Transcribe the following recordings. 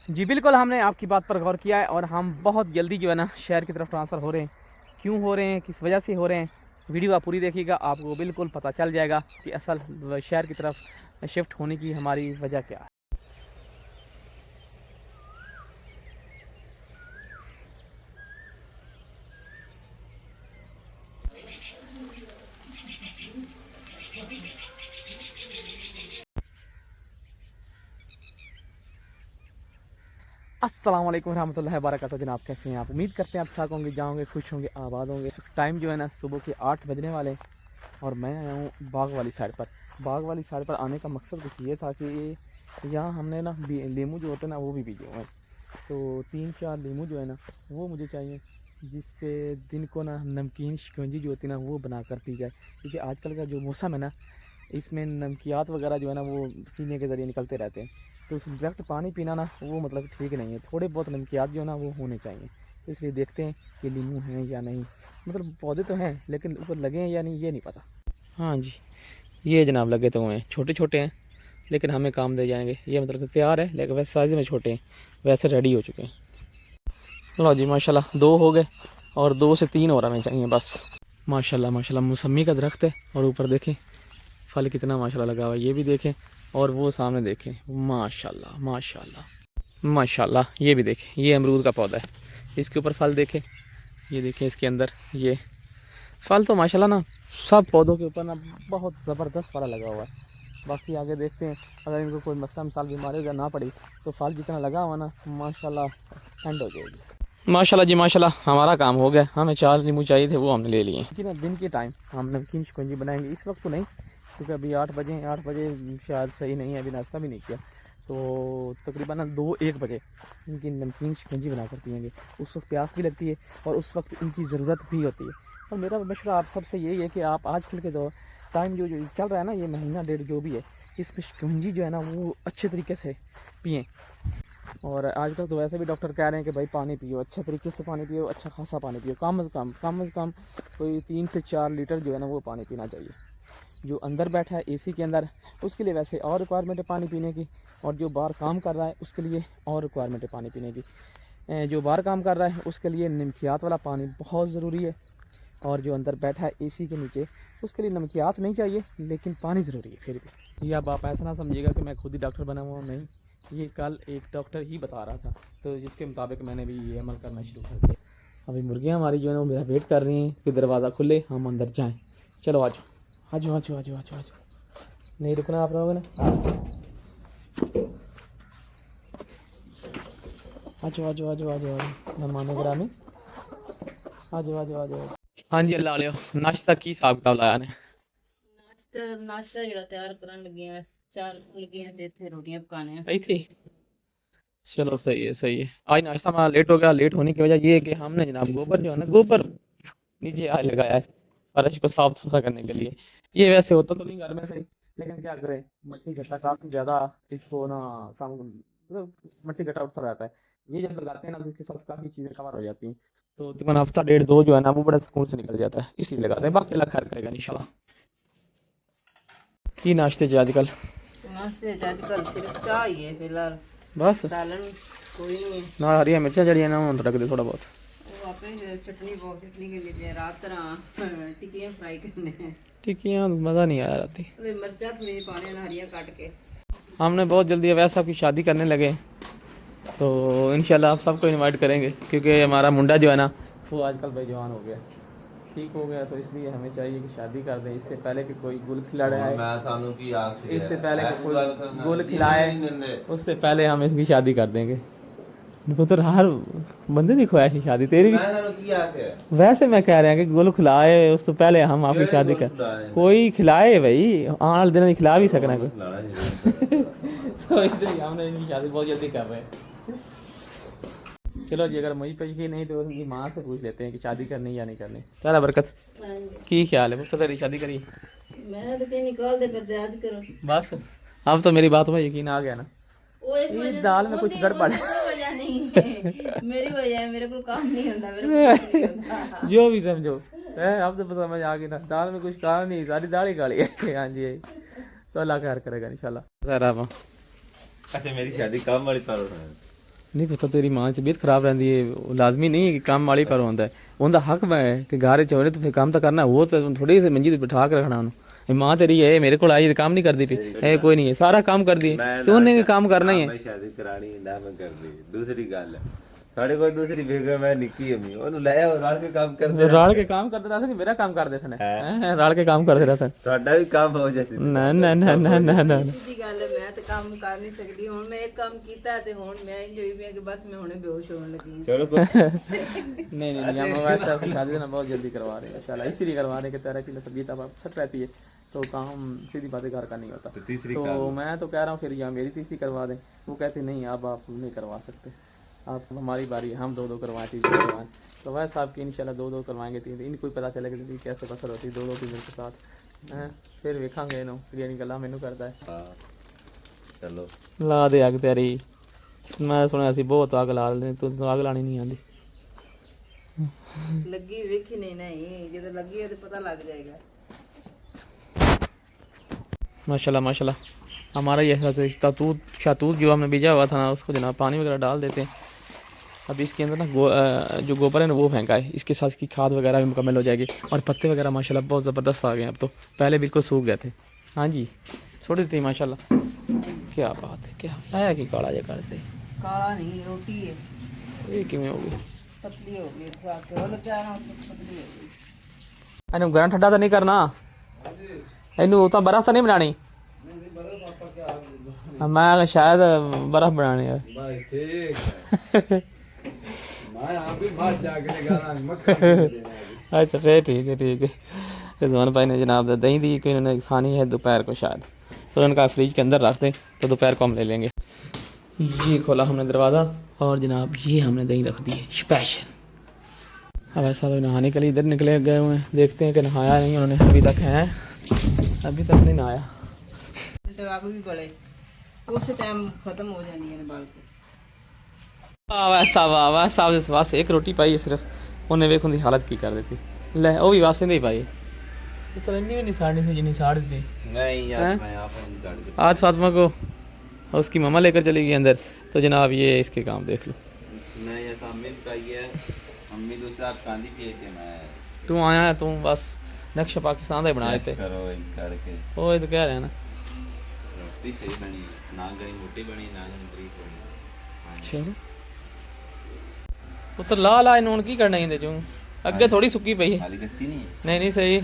जी बिल्कुल, हमने आपकी बात पर गौर किया है और हम बहुत जल्दी जो है ना शहर की तरफ ट्रांसफ़र हो रहे हैं। क्यों हो रहे हैं, किस वजह से हो रहे हैं, वीडियो आप पूरी देखिएगा, आपको बिल्कुल पता चल जाएगा कि असल शहर की तरफ शिफ्ट होने की हमारी वजह क्या है। अस्सलाम वालेकुम रहमतुल्लाहि व बरकातहू। जनाब कैसे हैं आप? उम्मीद करते हैं आप ठीक होंगे, जाओगे, खुश होंगे, आबाद होंगे। टाइम जो है ना सुबह के 8 बजने वाले हैं और मैं आया हूँ बाग वाली साइड पर। बाग वाली साइड पर आने का मकसद कुछ ये था कि यहाँ हमने ना लेमू जो होते हैं ना वो भी बीजे हुए हैं। तो 3-4 लेमू जो है ना वो मुझे चाहिए, जिससे दिन को ना नमकीन शिकंजी जो होती है ना वो बना कर पी जाए। क्योंकि आजकल का जो मौसम है ना इसमें नमकियात वगैरह जो है ना वो सीने के ज़रिए निकलते रहते हैं। तो उस डायरेक्ट पानी पीना ना वो मतलब ठीक नहीं है। थोड़े बहुत नमकियात जो है ना वो होने चाहिए। तो इसलिए देखते हैं कि लीमू हैं या नहीं। मतलब पौधे तो हैं लेकिन ऊपर लगे हैं या नहीं ये नहीं पता। हाँ जी, ये जनाब लगे तो हुए हैं, छोटे छोटे हैं लेकिन हमें काम दे जाएंगे। ये मतलब कि तैयार है लेकिन वैसे साइज़ में छोटे हैं, वैसे रेडी हो चुके हैं। लो जी माशाल्लाह 2 हो गए और 2 से 3 और हमें चाहिए बस। माशाल्लाह माशाल्लाह मौसमी का दरख्त है और ऊपर देखें फल कितना माशाल्लाह लगा हुआ है। ये भी देखें और वो सामने देखें, माशाल्लाह माशाल्लाह माशाल्लाह। ये भी देखें, ये अमरूद का पौधा है, इसके ऊपर फल देखें। ये देखें इसके अंदर ये फल तो माशाल्लाह ना सब पौधों के ऊपर ना बहुत ज़बरदस्त फल लगा हुआ है। बाकी आगे देखते हैं, अगर इनको कोई मसला मिसाल बीमारी अगर ना पड़ी तो फल जितना लगा हुआ ना माशाल्लाह एंड हो जाएगी। माशाल्लाह जी माशाल्लाह, हमारा काम हो गया। हमें 4 नींबू चाहिए थे, वो हमने ले लिए। जी ना दिन के टाइम हम नमकीन शिकंजी बनाएंगे, इस वक्त तो नहीं क्योंकि अभी 8 बजे हैं। 8 बजे शायद सही नहीं है, अभी नाश्ता भी नहीं किया। तो तकरीबन 2-1 बजे इनकी नमकीन शिकंजी बना कर पियेंगे। उस वक्त प्यास भी लगती है और उस वक्त इनकी ज़रूरत भी होती है। और मेरा मशवरा आप सबसे यही है कि आप आजकल के दौर टाइम जो चल रहा है ना, ये महीना डेढ़ जो भी है, इसमें शिकंजी जो है ना वो अच्छे तरीके से पिएँ। और आजकल तो वैसे भी डॉक्टर कह रहे हैं कि भाई पानी पियो, अच्छे तरीके से पानी पियो, अच्छा खासा पानी पियो, कम अज़ कम कोई 3 से 4 लीटर जो है ना वो पानी पीना चाहिए। जो अंदर बैठा है एसी के अंदर उसके लिए वैसे और रिक्वायरमेंट है पानी पीने की, और जो बाहर काम कर रहा है उसके लिए और रिक्वायरमेंट है पानी पीने की। जो बाहर काम कर रहा है उसके लिए नमकियात वाला पानी बहुत ज़रूरी है, और जो अंदर बैठा है एसी के नीचे उसके लिए नमकियात नहीं चाहिए लेकिन पानी ज़रूरी है फिर भी। ये अब आप ऐसा ना समझिएगा कि मैं खुद ही डॉक्टर बना हुआ हूँ, नहीं, ये कल एक डॉक्टर ही बता रहा था तो जिसके मुताबिक मैंने भी ये अमल करना शुरू कर दिया। अभी मुर्गियाँ हमारी जो है ना वो मेरा वेट कर रही हैं कि दरवाज़ा खुले हम अंदर जाएँ। चलो आ जाओ आ जाओ आ जाओ आ जाओ आ जाओ आ जाओ, नहीं रुकना आप लोगों ने। आ जाओ आ जाओ आ जाओ आ जाओ मेहमान ग्रामी, आ जाओ आ जाओ आ जाओ। हाँ जी अल्लाह वालेओ, नाश्ता की हिसाब किताब लाया ने? नाश्ता जेड़ा तैयार करन लगी हैं, 4 लगी हैं ते इत्थे रोटियां पकाने हैं। सही थी। चलो सही है सही है। आज नाश्ता हमारा लेट हो गया। लेट होने की वजह ये है कि हमने जनाब गोबर जो है ना गोबर नीचे आज लगाया है फर्श को साफ सुथरा करने के लिए। ये वैसे होता तो नहीं घर में सही, लेकिन क्या करें, मट्टी घटा काफ़ी ज़्यादा इसको ना काम मतलब मट्टी घटा उठता रहता है। ये जब लगाते हैं ना तो इसके साथ काफ़ी चीज़ें कवर हो जाती हैं। तो तकरीबन हफ्ता डेढ़ 2 जो है ना वो बड़ा सुकून से निकल जाता है, इसलिए लगाते हैं। बाकी अल्लाह खैर करेगा इंशाल्लाह। की नाश्ते च आजकल नाश्ते च अजकल सिर्फ चाह ही है फिलहाल, बस सालन कोई नहीं है। ना हरियां मिर्चां जड़ियां ना रख दे थोड़ा बहुत। वो आपे चटनी बहुत चटनी के लिए रात तरह टिकियां फ्राई करने हैं। टिक्कियाँ मज़ा नहीं आया राती। अरे मिर्चा थोड़ी पाने ना हरिया काट के। हमने बहुत जल्दी अवैस साहब की शादी करने लगे, तो इंशाल्लाह आप सबको इनवाइट करेंगे क्योंकि हमारा मुंडा जो है ना वो आजकल भाई जवान हो गया, ठीक हो गया, तो इसलिए हमें चाहिए कि शादी कर दें इससे पहले कि कोई गुल खिलाड़े आए, इससे पहले कि कोई गुल खिलाए उससे पहले हम इसकी शादी कर देंगे। पुत्र हर बंदे की ख्वाहिश है शादी, तेरी भी वैसे मैं कह रहा कि गुल खिलाए उस तो पहले हम आपकी शादी कर, कोई खिलाए भाई आने वाले दिन खिला भी सकना कोई। तो इसलिए हमने इनकी शादी बहुत जल्दी कर रहे हैं। चलो जी, अगर मुझ पे यकीन नहीं तो उनकी माँ से पूछ लेते हैं कि शादी करनी या नहीं करनी। चला बरकत हाँ जी, की ख्याल है पुत्र, तेरी शादी करी? मैं तो कहीं निकाल दे पर आज करो। बस अब तो मेरी बात में यकीन आ गया ना। वो इस इस वजह दाल में कुछ गड़बड़ से कोई वजह नहीं है, मेरी वजह है, मेरे को काम नहीं होता, मेरे को कुछ नहीं होता। जो भी समझो है, अब तो समझ आ गई ना, दाल में कुछ कहा नहीं, सारी दाल ही काली है। हाँ जी तो अल्लाह खैर करेगा इंशाल्लाह। अच्छा मेरी शादी कब वाली तारो है? नहीं पता तेरी मां की तबीयत खराब रहती है, वो लाजमी नहीं है कि काम वाली पर होता है, उनका हक है कि घर च होने तो फिर काम तो करना, वो तो थोड़ी सी मंजी बिठा के रखना उन्होंने। मां तेरी है मेरे को आई काम नहीं करती पी है, कोई नहीं है सारा काम कर दी तो उन्हें भी काम करना ही है। मैं शादी करानी ना मैं करनी दूसरी गल है साढ़े कोई दूसरी बेगम है निक्की अम्मी ओनू ले आओ राल के काम करदे राल के काम करते रहा मेरा काम कर दे सने राल के काम करते रहा ਤੁਹਾਡਾ ਵੀ ਕੰਮ ਹੋ ਜੈਸੀ ना ना ना ना ना ना ਸਿੱਧੀ ਗੱਲ ਹੈ, ਮੈਂ ਤਾਂ ਕੰਮ ਕਰ ਨਹੀਂ ਸਕਦੀ। ਹੁਣ ਮੈਂ ਇੱਕ ਕੰਮ ਕੀਤਾ ਤੇ ਹੁਣ ਮੈਂ ਇੰਜ ਹੋਈ ਪਈ ਕਿ ਬਸ मैं ਹੁਣੇ बेहोश होने लगी हूं। ਚਲੋ नहीं नहीं नहीं हम वैसे आपकी शादी ना बहुत जल्दी करवा रहे हैं इंशाल्लाह, इसीलिए करवा रहे हैं कि तेरा की तबीयत अब सेट रहती है तो काम सीधी बातें घर का नहीं होता। तो तीसरी तो मैं तो कह रहा हूँ फिर या मेरी तीसरी करवा दें, वो कहते नहीं अब आप नहीं करवा सकते, आप हमारी बारी है, हम दो दो करवाएं तीसरी करवाएं। तो वैसे आपकी इंशाल्लाह दो दो करवाएंगे तीन, इनको भी पता चलेगा कि कैसे बसर होती है दो दो तीन के साथ हैं। फिर वेखांगे इन्हों फिर निकला मैनू करता है ਹਾਂ ਚਲੋ ला दे अग तेरी, मैं सुनिया सी बहुत अग ला लेनी, तू अग लानी नहीं आती। ਲੱਗੀ ਵੇਖੀ ਨਹੀਂ ਜਦੋਂ ਲੱਗੀ ਹੈ ਤੇ ਪਤਾ ਲੱਗ ਜਾਏਗਾ। माशाल्लाह माशाल्लाह हमारा ये शतूत जो हमने बीजा हुआ था ना उसको जनाब पानी वगैरह डाल देते हैं। अभी इसके अंदर ना जो गोबर है ना वो फेंका है, इसके साथ इसकी खाद वगैरह भी मुकम्मल हो जाएगी। और पत्ते वगैरह माशाल्लाह बहुत ज़बरदस्त आ गए हैं अब तो, पहले बिल्कुल सूख गए थे। हाँ जी छोड़ देती माशाल्लाह, क्या बात है, क्या आया कि काला जा करते ਕਾਲਾ ਨਹੀਂ ਰੋਟੀ ਹੈ, ये किमें हो गई ਪਤਲੀ ਹੋ ਗਈ ਖਾ ਕੇ ਉਹ ਲੱਗਿਆ ਨਾ ਪਤਲੀ ਹੋ ਗਈ। ਇਹਨੂੰ ਗਰਮ ਠੰਡਾ ਤਾਂ ਨਹੀਂ ਕਰਨਾ, ਇਹਨੂੰ ਤਾਂ ਬਰਫ਼ ਤਾਂ ਨਹੀਂ ਬਣਾਣੀ। मैं शायद बर्फ बनाने है अच्छा फिर ठीक है रिजवान भाई ने जनाब दही दी कि उन्होंने खानी है दोपहर को शायद, तो उन्होंने कहा फ्रिज के अंदर रख दें तो दोपहर को हम ले लेंगे। ये खोला हमने दरवाज़ा और जनाब ये हमने दही रख दी है स्पेशल। अब ऐसा लोग नहाने के लिए इधर निकले गए हुए हैं, देखते हैं कि नहाया नहीं उन्होंने अभी तक, हैं अभी तक नहीं नहाया। जवाब भी बड़े उस टाइम खत्म हो जानी है बाल को। वाह साहब बस एक रोटी पाई है सिर्फ, उन्हें वेख उनकी हालत की कर देती ले, वो भी वास्ते नहीं पाई तो इतनी भी नहीं साड़नी से जितनी साड़ दी नहीं यार मैं यहां पर नहीं काट दूं। आज फातिमा को उसकी मम्मा लेकर चली गई अंदर, तो जनाब ये इसके काम देख लो। मैं ये अम्मी का ये अम्मी दूसरे आप कांदी पिए के मैं तू आया है तू बस नक्शा पाकिस्तान का बनाए थे करो इन करके वो ये तो कह रहे हैं ना। रोटी सही बनी ना गणी मोटी बनी ना गणी बरीक बनी। चलो पुत्र ला ला इन्होंने की करना इंदे चों अगे थोड़ी सुक्की पई है, खाली कच्ची नहीं है। नहीं नहीं सही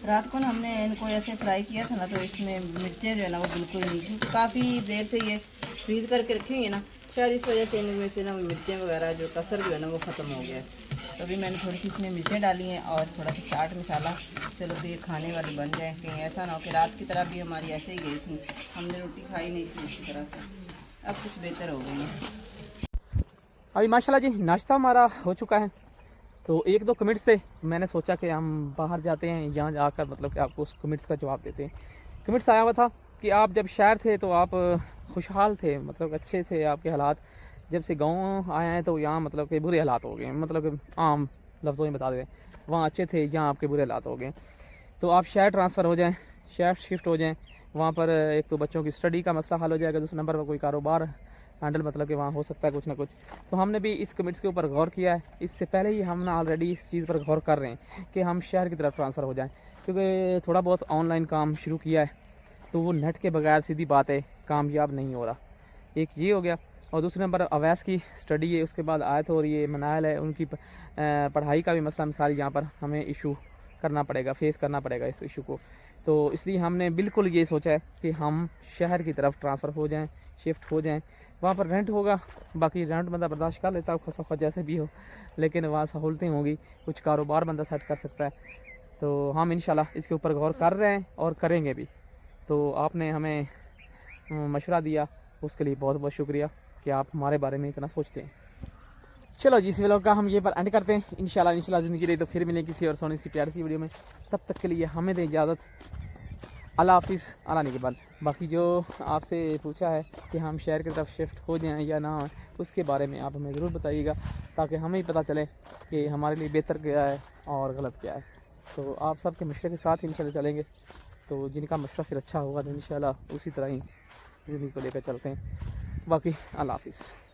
रात को ना हमने इनको ऐसे फ्राई किया था ना तो इसमें मिर्चें जो है ना वो बिल्कुल नहीं, क्योंकि काफ़ी देर से ये फ्रीज करके रखी हुई है ना, शायद इस वजह से इनमें से ना मिर्चें वगैरह जो कसर जो है ना वो ख़त्म हो गया है। तो अभी मैंने थोड़ी सी इसमें मिर्चें डाली हैं और थोड़ा सा चाट मसाला, चलो फिर ये खाने वाली बन जाए, कहीं ऐसा ना हो कि रात की तरह भी हमारी ऐसे ही गई थी, हमने रोटी खाई नहीं थी इसी तरह से, अब कुछ बेहतर हो गई है। अभी माशाल्लाह जी नाश्ता हमारा हो चुका है। तो एक दो कमेंट्स थे, मैंने सोचा कि हम बाहर जाते हैं यहाँ जाकर मतलब कि आपको उस कमेंट्स का जवाब देते हैं। कमेंट्स आया हुआ था कि आप जब शहर थे तो आप खुशहाल थे, मतलब अच्छे थे आपके हालात, जब से गांव आए हैं तो यहाँ मतलब कि बुरे हालात हो गए, मतलब कि आम लफ्ज़ों में बता दें वहाँ अच्छे थे, यहाँ आपके बुरे हालात हो गए। तो आप शहर ट्रांसफ़र हो जाएँ, शहर शिफ्ट हो जाएँ, वहाँ पर एक तो बच्चों की स्टडी का मसला हल हो जाएगा, दूसरे नंबर पर कोई कारोबार हैंडल मतलब कि वहाँ हो सकता है कुछ ना कुछ। तो हमने भी इस कमेंट्स के ऊपर गौर किया है, इससे पहले ही हम ना ऑलरेडी इस चीज़ पर गौर कर रहे हैं कि हम शहर की तरफ ट्रांसफ़र हो जाएं, क्योंकि थोड़ा बहुत ऑनलाइन काम शुरू किया है तो वो नेट के बगैर सीधी बात है कामयाब नहीं हो रहा। एक ये हो गया, और दूसरे नंबर अवैस की स्टडी है, उसके बाद आयत हो रही है, मनाइल है, उनकी पढ़ाई का भी मसला मिसाल यहाँ पर हमें इशू करना पड़ेगा, फेस करना पड़ेगा इस इशू को। तो इसलिए हमने बिल्कुल ये सोचा है कि हम शहर की तरफ ट्रांसफ़र हो जाएँ, शिफ्ट हो जाएँ। वहाँ पर रेंट होगा, बाकी रेंट बंदा बर्दाश्त कर लेता है खुद जैसे भी हो, लेकिन वहाँ सहूलतें होंगी, कुछ कारोबार बंदा सेट कर सकता है। तो हम इंशाल्लाह इसके ऊपर गौर कर रहे हैं और करेंगे भी। तो आपने हमें मशवरा दिया उसके लिए बहुत बहुत शुक्रिया कि आप हमारे बारे में इतना सोचते हैं। चलो जी इस व्लॉग का हम ये पर एंड करते हैं। इंशाल्लाह ज़िंदगी रही तो फिर मिलेंगे किसी और सोनी सी प्यारी सी वीडियो में, तब तक के लिए हमें दें इजाज़त। अल्लाह हाफिज़ आने के बाद। बाकी जो आपसे पूछा है कि हम शहर की तरफ शिफ्ट हो जाएं या ना हों, उसके बारे में आप हमें ज़रूर बताइएगा, ताकि हमें ही पता चले कि हमारे लिए बेहतर क्या है और गलत क्या है। तो आप सबके मशवरे के साथ ही इंशाल्लाह चलेंगे, तो जिनका मशवरा फिर अच्छा होगा तो इंशाल्लाह उसी तरह ही ज़िंदगी को लेकर चलते हैं। बाकी अल्लाह हाफिज़।